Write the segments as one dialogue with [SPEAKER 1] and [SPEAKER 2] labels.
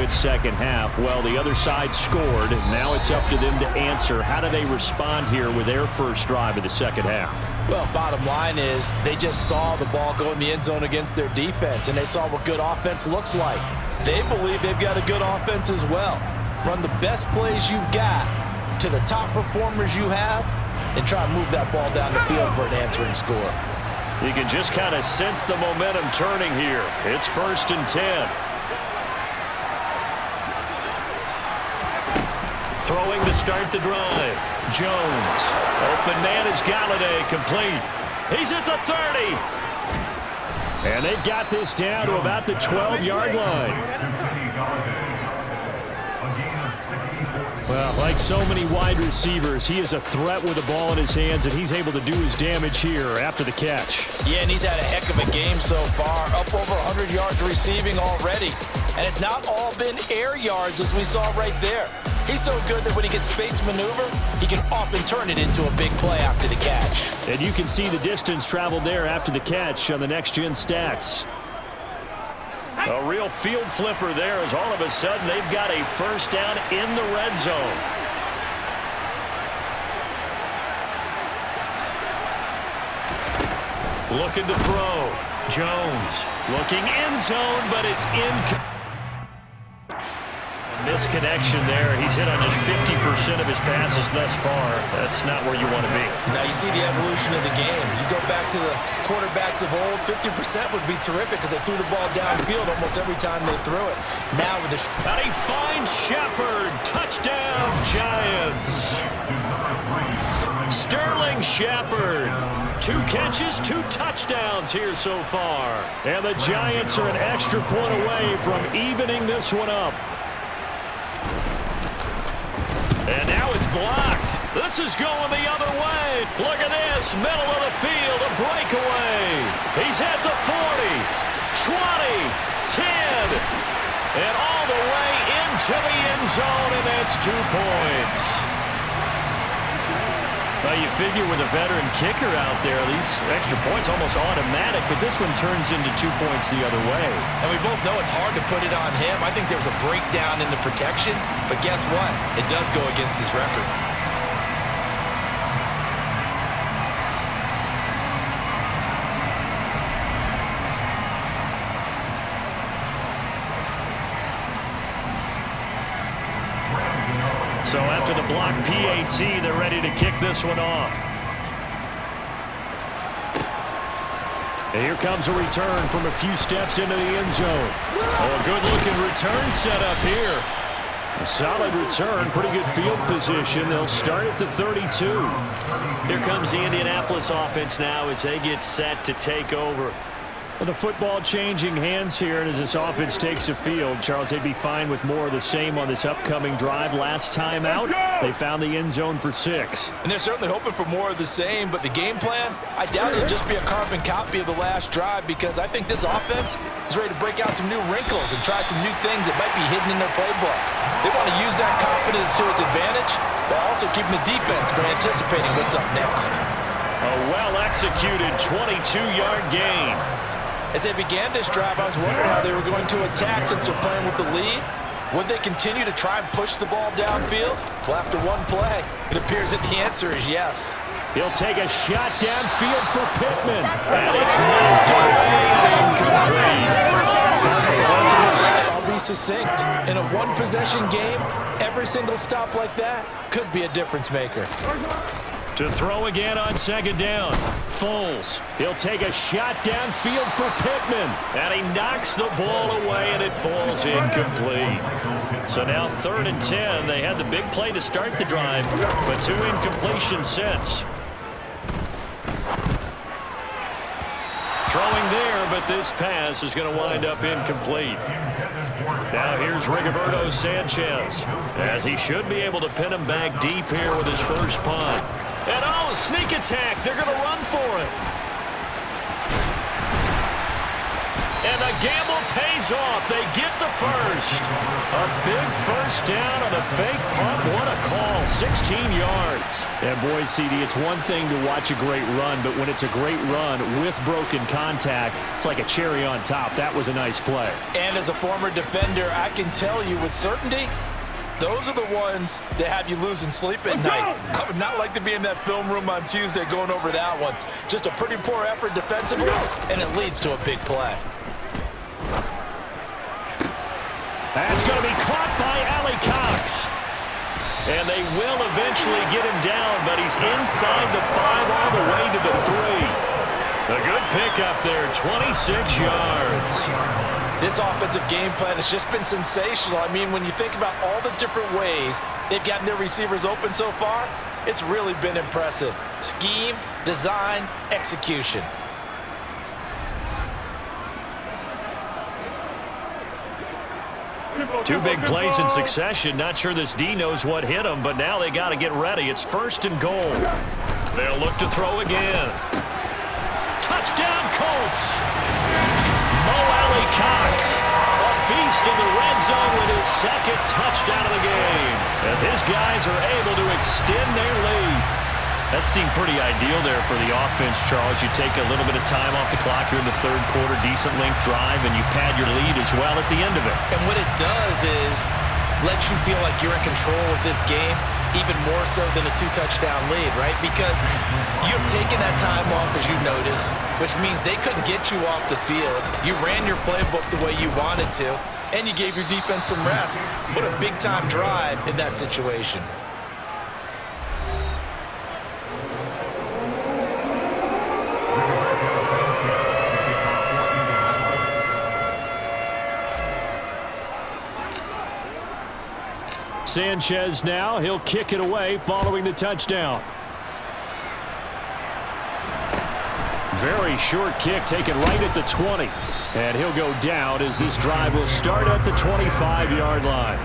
[SPEAKER 1] good second half. Well, the other side scored. Now it's up to them to answer. How do they respond here with their first drive of the second half?
[SPEAKER 2] Well, bottom line is they just saw the ball go in the end zone against their defense, and they saw what good offense looks like. They believe they've got a good offense as well. Run the best plays you've got to the top performers you have, and try to move that ball down the field for an answering score.
[SPEAKER 1] You can just kind of sense the momentum turning here. It's 1st and 10. Throwing to start the drive. Jones. Open man is Galladay, complete. He's at the 30. And they've got this down to about the 12-yard line. Well, like so many wide receivers, he is a threat with the ball in his hands, and he's able to do his damage here after the catch.
[SPEAKER 2] Yeah, and he's had a heck of a game so far, up over 100 yards receiving already. And it's not all been air yards as we saw right there. He's so good that when he gets space maneuver, he can often turn it into a big play after the catch.
[SPEAKER 1] And you can see the distance traveled there after the catch on the next-gen stats. A real field flipper there as all of a sudden they've got a first down in the red zone. Looking to throw. Jones looking end zone, but it's in. Misconnection there. He's hit on just 50% of his passes thus far. That's not where you want to be.
[SPEAKER 2] Now you see the evolution of the game. You go back to the quarterbacks of old, 50% would be terrific because they threw the ball downfield almost every time they threw it. Now with the...
[SPEAKER 1] And he finds Shepard. Touchdown, Giants. Sterling Shepard. 2 catches, 2 touchdowns here so far. And the Giants are an extra point away from evening this one up. And now it's blocked. This is going the other way. Look at this. Middle of the field, a breakaway. He's at the 40, 20, 10, and all the way into the end zone, and that's 2 points. Well, you figure with a veteran kicker out there, these extra points almost automatic, but this one turns into 2 points the other way.
[SPEAKER 2] And we both know it's hard to put it on him. I think there was a breakdown in the protection, but guess what? It does go against his record.
[SPEAKER 1] So after the block PAT, they're ready to kick this one off. And here comes a return from a few steps into the end zone. Oh, a good-looking return set up here. A solid return, pretty good field position. They'll start at the 32. Here comes the Indianapolis offense now as they get set to take over. Well, the football changing hands here, and as this offense takes the field, Charles, they'd be fine with more of the same on this upcoming drive. Last time out, they found the end zone for 6.
[SPEAKER 2] And they're certainly hoping for more of the same, but the game plan, I doubt it'll just be a carbon copy of the last drive because I think this offense is ready to break out some new wrinkles and try some new things that might be hidden in their playbook. They want to use that confidence to its advantage, while also keeping the defense from anticipating what's up next.
[SPEAKER 1] A well-executed 22-yard gain.
[SPEAKER 2] As they began this drive, I was wondering how they were going to attack since they're playing with the lead. Would they continue to try and push the ball downfield? Well, after one play, it appears that the answer is yes.
[SPEAKER 1] He'll take a shot downfield for Pittman. And it's knocked away and incomplete.
[SPEAKER 2] I'll be succinct. In a one-possession game, every single stop like that could be a difference maker.
[SPEAKER 1] To throw again on second down. Foles. He'll take a shot downfield for Pittman. And he knocks the ball away, and it falls incomplete. So now 3rd and 10. They had the big play to start the drive, but 2 incompletions since. Throwing there, but this pass is going to wind up incomplete. Now here's Rigoberto Sanchez, as he should be able to pin him back deep here with his first punt. And oh, sneak attack. They're going to run for it. And the gamble pays pays off. They get the first. A big first down on a fake punt. What a call. 16 yards. And boy, CD, it's one thing to watch a great run, but when it's a great run with broken contact, it's like a cherry on top. That was a nice play.
[SPEAKER 2] And as a former defender, I can tell you with certainty, those are the ones that have you losing sleep at night. I would not like to be in that film room on Tuesday going over that one. Just a pretty poor effort defensively, and it leads to a big play.
[SPEAKER 1] That's going to be caught by Ali Cox. And they will eventually get him down, but he's inside the 5 all the way to the 3. A good pickup there, 26 yards.
[SPEAKER 2] This offensive game plan has just been sensational. I mean, when you think about all the different ways they've gotten their receivers open so far, it's really been impressive. Scheme, design, execution.
[SPEAKER 1] Two big plays in succession. Not sure this D knows what hit him, but now they got to get ready. It's 1st and goal. They'll look to throw again. Touchdown, Colts. Mo Alley Cox, a beast in the red zone with his 2nd touchdown of the game, as his guys are able to extend their lead. That seemed pretty ideal there for the offense, Charles. You take a little bit of time off the clock here in the 3rd quarter, decent length drive, and you pad your lead as well at the end of it.
[SPEAKER 2] And what it does is let you feel like you're in control of this game, even more so than a 2-touchdown lead, right? Because you have taken that time off, as you noted, which means they couldn't get you off the field. You ran your playbook the way you wanted to, and you gave your defense some rest. What a big-time drive in that situation.
[SPEAKER 1] Sanchez now, he'll kick it away following the touchdown. Very short kick taken right at the 20. And he'll go down as this drive will start at the 25-yard line.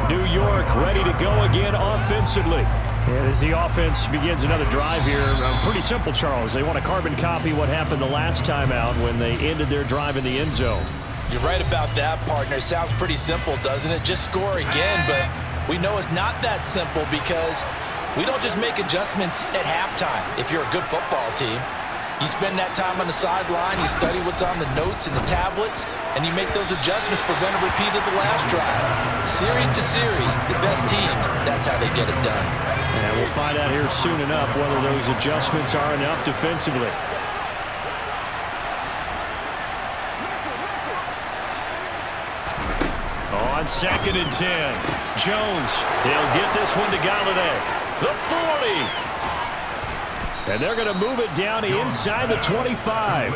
[SPEAKER 1] New York ready to go again offensively. And as the offense begins another drive here, pretty simple, Charles. They want to carbon copy what happened the last time out when they ended their drive in the end zone.
[SPEAKER 2] You're right about that, partner. Sounds pretty simple, doesn't it? Just score again, but we know it's not that simple because we don't just make adjustments at halftime if you're a good football team. You spend that time on the sideline, you study what's on the notes and the tablets, and you make those adjustments, prevent a repeat of the last drive. Series to series, the best teams, that's how they get it done.
[SPEAKER 1] And we'll find out here soon enough whether those adjustments are enough defensively. On 2nd and 10, Jones, he'll get this one to Galladay. The 40. And they're going to move it down to inside the 25.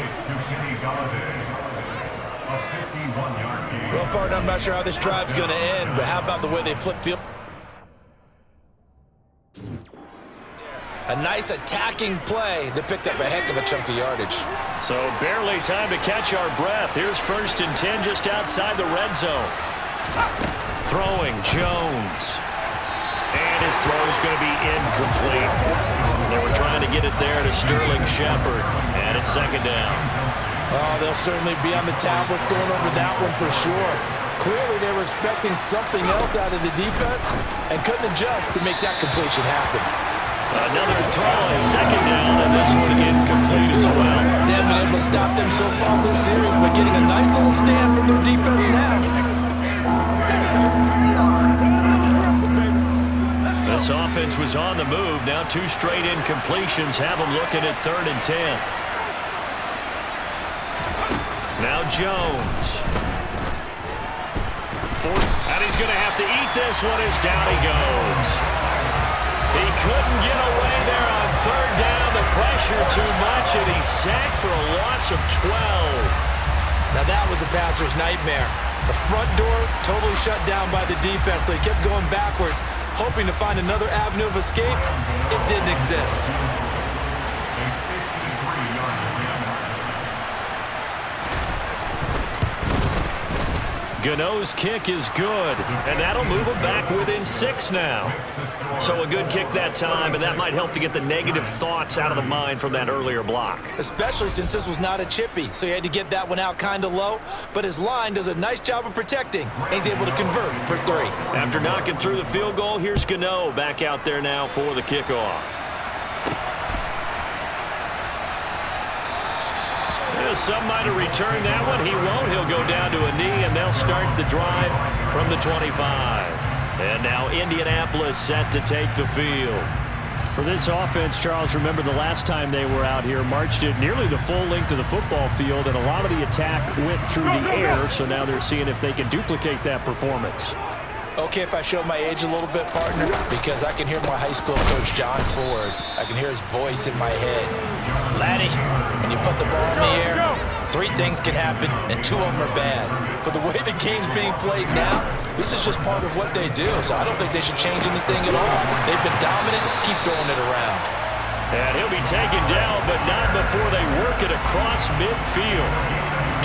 [SPEAKER 2] Well, partner, I'm not sure how this drive's going to end, but how about the way they flip field? A nice attacking play that picked up a heck of a chunk of yardage.
[SPEAKER 1] So barely time to catch our breath. Here's 1st and 10 just outside the red zone. Throwing Jones. And his throw is going to be incomplete. They were trying to get it there to Sterling Shepard. And it's 2nd down.
[SPEAKER 2] Oh, they'll certainly be on the tablets going over that one for sure. Clearly they were expecting something else out of the defense and couldn't adjust to make that completion happen.
[SPEAKER 1] Another throw on 2nd down, and this one incomplete as well.
[SPEAKER 2] They haven't been able to stop them so far this series, but getting a nice little stand from their defense now.
[SPEAKER 1] This offense was on the move. Now 2 straight incompletions have them looking at 3rd and 10. Now Jones. And he's going to have to eat this one as down he goes. He couldn't get away there on 3rd down. The pressure too much, and he's sacked for a loss of 12.
[SPEAKER 2] Now that was a passer's nightmare. The front door totally shut down by the defense, so he kept going backwards, hoping to find another avenue of escape. It didn't exist.
[SPEAKER 1] Gano's kick is good, and that'll move him back within 6 now. So a good kick that time, and that might help to get the negative thoughts out of the mind from that earlier block.
[SPEAKER 2] Especially since this was not a chippy, so he had to get that one out kind of low. But his line does a nice job of protecting, and he's able to convert for 3.
[SPEAKER 1] After knocking through the field goal, here's Gano back out there now for the kickoff. Some might have returned that one. He won't. He'll go down to a knee, and they'll start the drive from the 25. And now Indianapolis set to take the field. For this offense, Charles, remember the last time they were out here, marched it nearly the full length of the football field, and a lot of the attack went through the air, so now they're seeing if they can duplicate that performance.
[SPEAKER 2] Okay, if I show my age a little bit, partner, because I can hear my high school coach, John Ford. I can hear his voice in my head. Laddie, when you put the ball in the air, 3 things can happen, and 2 of them are bad. But the way the game's being played now, this is just part of what they do, so I don't think they should change anything at all. They've been dominant. Keep throwing it around.
[SPEAKER 1] And he'll be taken down, but not before they work it across midfield.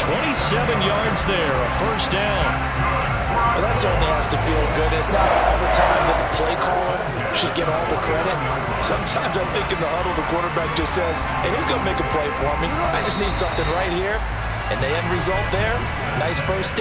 [SPEAKER 1] 27 yards there, a first down.
[SPEAKER 2] Well, that certainly has to feel good. It's not all the time that the play caller should get all the credit. Sometimes I think in the huddle, the quarterback just says, hey, who's going to make a play for me? I just need something right here. And the end result there, nice first